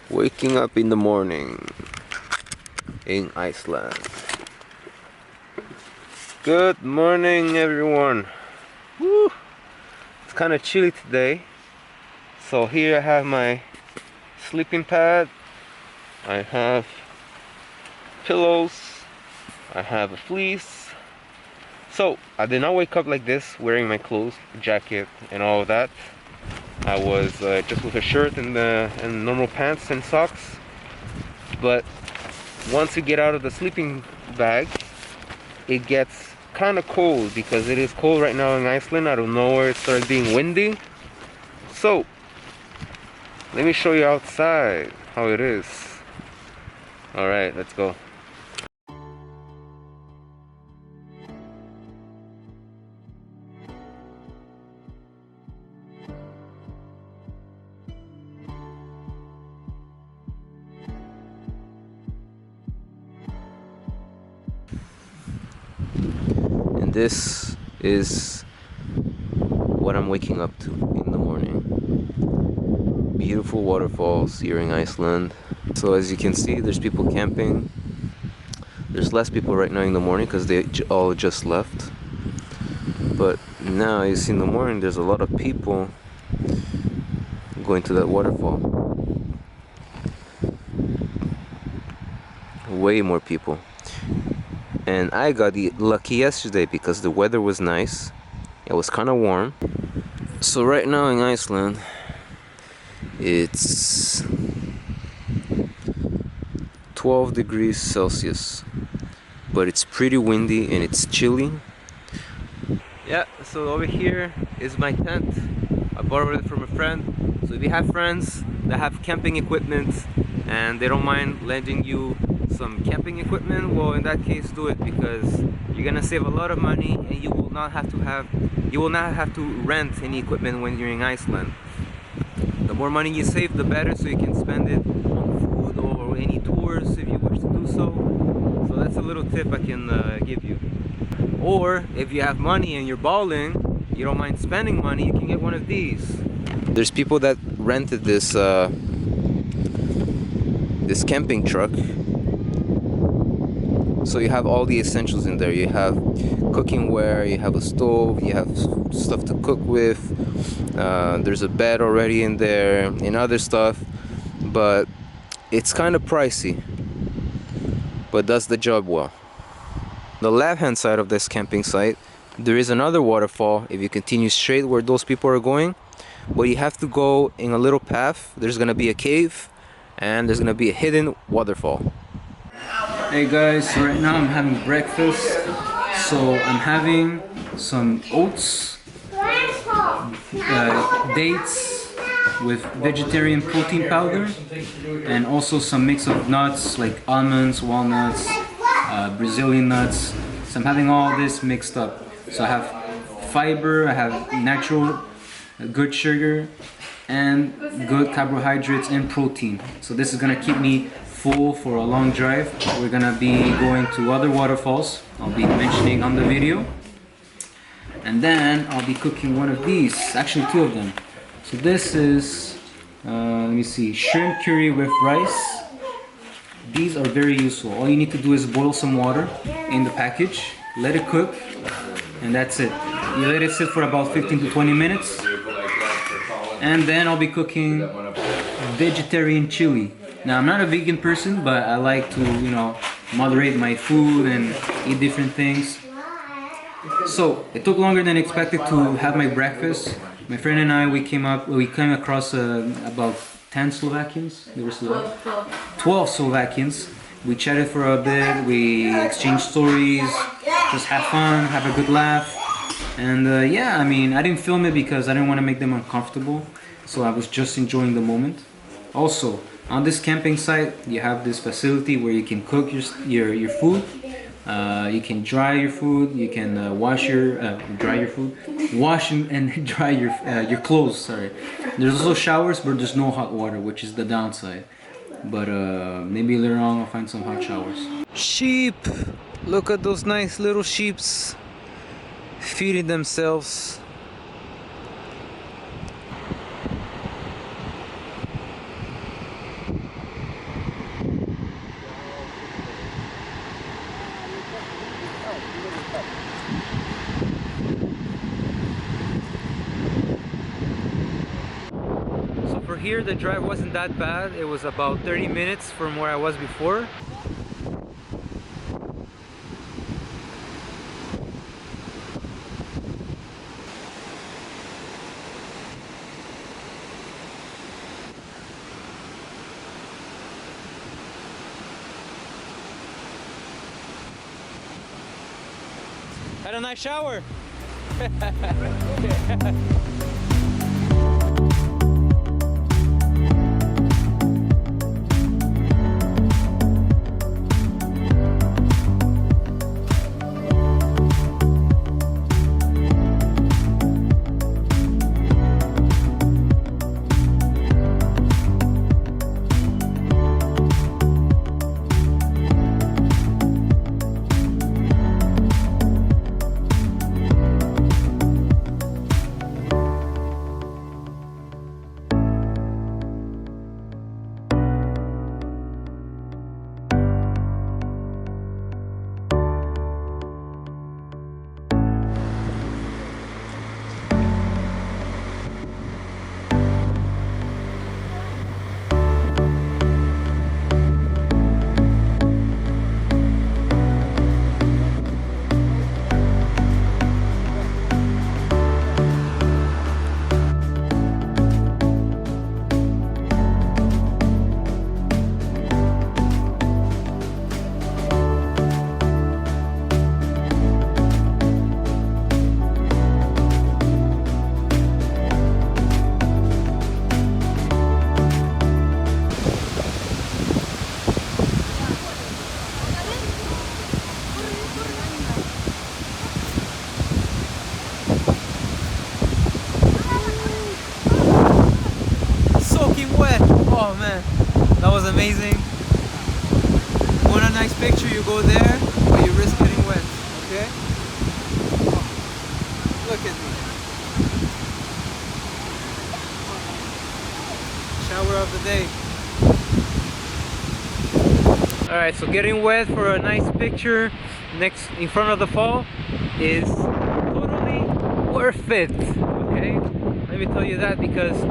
Waking up in the morning in Iceland. Good morning, everyone. Woo! It's kind of chilly today, so here I have my sleeping pad, I have pillows, I have a fleece. So I did not wake up like this wearing my clothes, jacket and all of that. I was just with a shirt and normal pants and socks. But once you get out of the sleeping bag, it gets kind of cold, because it is cold right now in Iceland. Out of nowhere it started being windy. So let me show you outside how it is. Alright, let's go. And this is what I'm waking up to in the morning. Beautiful waterfalls here in Iceland. So as you can see, there's people camping. There's less people right now in the morning because they all just left. But now you see in the morning there's a lot of people going to that waterfall. Way more people. And I got lucky yesterday because the weather was nice. It was kind of warm. So right now in Iceland, it's 12 degrees Celsius, but it's pretty windy and it's chilly. Yeah, so over here is my tent. I borrowed it from a friend. So if you have friends that have camping equipment and they don't mind lending you some camping equipment, well, in that case do it, because you're gonna save a lot of money and you will not have to rent any equipment when you're in Iceland. The more money you save, the better, so you can spend it on food or any tours if you wish to do so. So that's a little tip I can give you. Or if you have money and you're balling, you don't mind spending money, you can get one of these. There's people that rented this this camping truck. So you have all the essentials in there. You have cooking ware, you have a stove, you have stuff to cook with. There's a bed already in there and other stuff. But it's kind of pricey, but does the job well. The left hand side of this camping site, there is another waterfall if you continue straight where those people are going. But you have to go in a little path. There's gonna be a cave and there's gonna be a hidden waterfall. Hey guys, so right now I'm having breakfast. So I'm having some oats, dates with vegetarian protein powder, and also some mix of nuts like almonds, walnuts, Brazilian nuts. So I'm having all this mixed up. So I have fiber, I have natural good sugar, and good carbohydrates and protein. So this is gonna keep me full for a long drive. We're gonna be going to other waterfalls I'll be mentioning on the video, and then I'll be cooking one of these, actually two of them. So this is let me see, shrimp curry with rice. These are very useful. All you need to do is boil some water in the package, let it cook, and that's it. You let it sit for about 15 to 20 minutes, and then I'll be cooking vegetarian chili. Now I'm not a vegan person, but I like to, you know, moderate my food and eat different things. So it took longer than expected to have my breakfast. My friend and I, we came across about 10 Slovakians. There were 12 Slovakians. We chatted for a bit, we exchanged stories, just have fun, have a good laugh. And yeah, I mean, I didn't film it because I didn't want to make them uncomfortable. So I was just enjoying the moment. Also, on this camping site, you have this facility where you can cook your food. You can dry your food. You can wash and dry your clothes. Sorry. There's also showers, but there's no hot water, which is the downside. But maybe later on I'll find some hot showers. Sheep! Look at those nice little sheeps feeding themselves. here the drive wasn't that bad. It was about 30 minutes from where I was before. Had a nice shower. Oh man, that was amazing. You want a nice picture, you go there, but you risk getting wet, okay? Oh, look at me. Shower of the day. Alright, so getting wet for a nice picture next in front of the fall is totally worth it, okay? Let me tell you that, because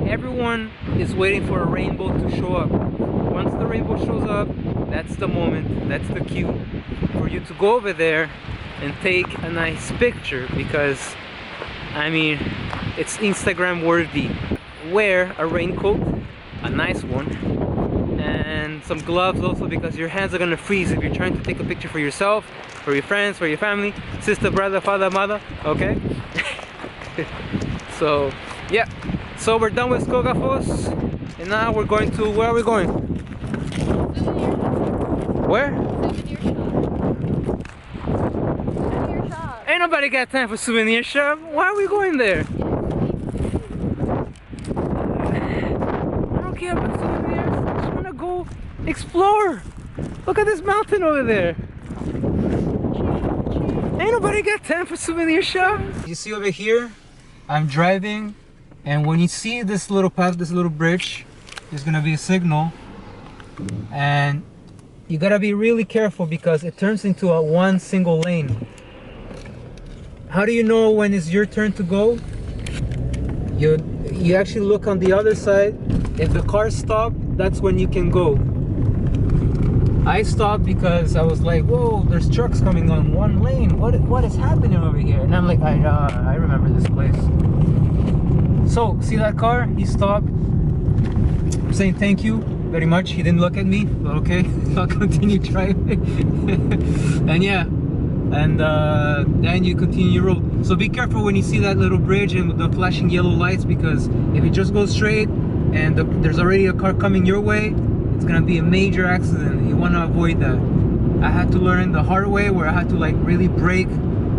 everyone is waiting for a rainbow to show up. Once the rainbow shows up, that's the moment, that's the cue for you to go over there and take a nice picture, because I mean, it's Instagram worthy. Wear a raincoat, a nice one, and some gloves also, because your hands are gonna freeze if you're trying to take a picture for yourself, for your friends, for your family, sister, brother, father, mother, okay? So yeah, so we're done with Skogafoss, and now we're going to, where are we going? Where? Souvenir shop. Ain't nobody got time for souvenir shop. Why are we going there? I don't care about souvenirs. I just want to go explore. Look at this mountain over there. Ain't nobody got time for souvenir shop. You see over here, I'm driving, and when you see this little path, this little bridge, there's gonna be a signal, and you gotta be really careful because it turns into a one single lane. How do you know when it's your turn to go? You actually look on the other side. If the cars stop, that's when you can go. I stopped because I was like, whoa, there's trucks coming on one lane. What is happening over here? And I'm like, I remember this place. So, see that car? He stopped. I'm saying thank you very much. He didn't look at me, but okay, I'll continue driving. And yeah, and then you continue your road. So be careful when you see that little bridge and the flashing yellow lights, because if it just goes straight and there's already a car coming your way, it's gonna be a major accident. You want to avoid that. I had to learn the hard way, where I had to like really brake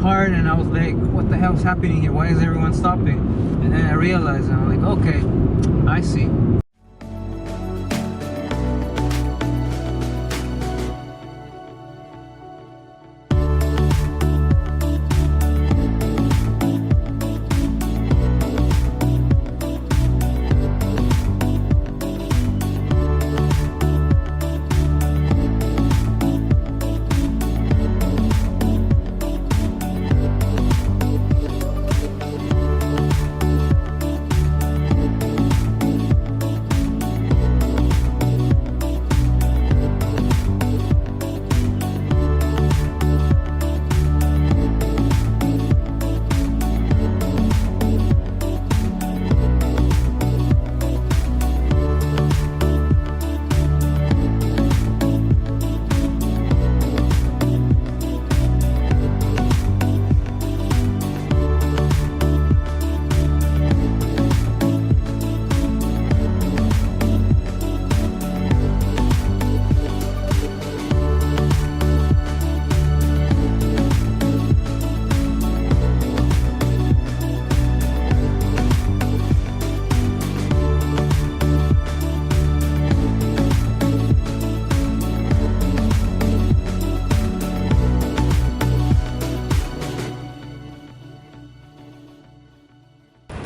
hard, and I was like, what the hell's happening here? Why is everyone stopping? And then I realized, and I'm like, okay, I see.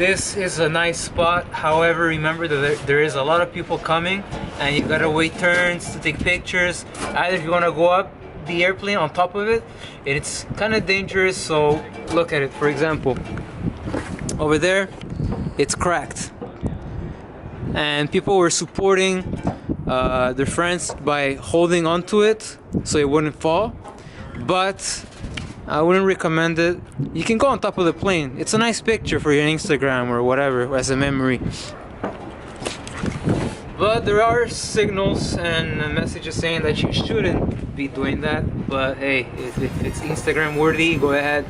this is a nice spot. However, remember that there is a lot of people coming and you gotta wait turns to take pictures. Either if you wanna go up the airplane on top of it, it's kind of dangerous. So look at it. For example, over there, it's cracked. And people were supporting their friends by holding onto it so it wouldn't fall. But I wouldn't recommend it. You can go on top of the plane. It's a nice picture for your Instagram or whatever as a memory. But there are signals and messages saying that you shouldn't be doing that. But hey, if it's Instagram worthy, go ahead.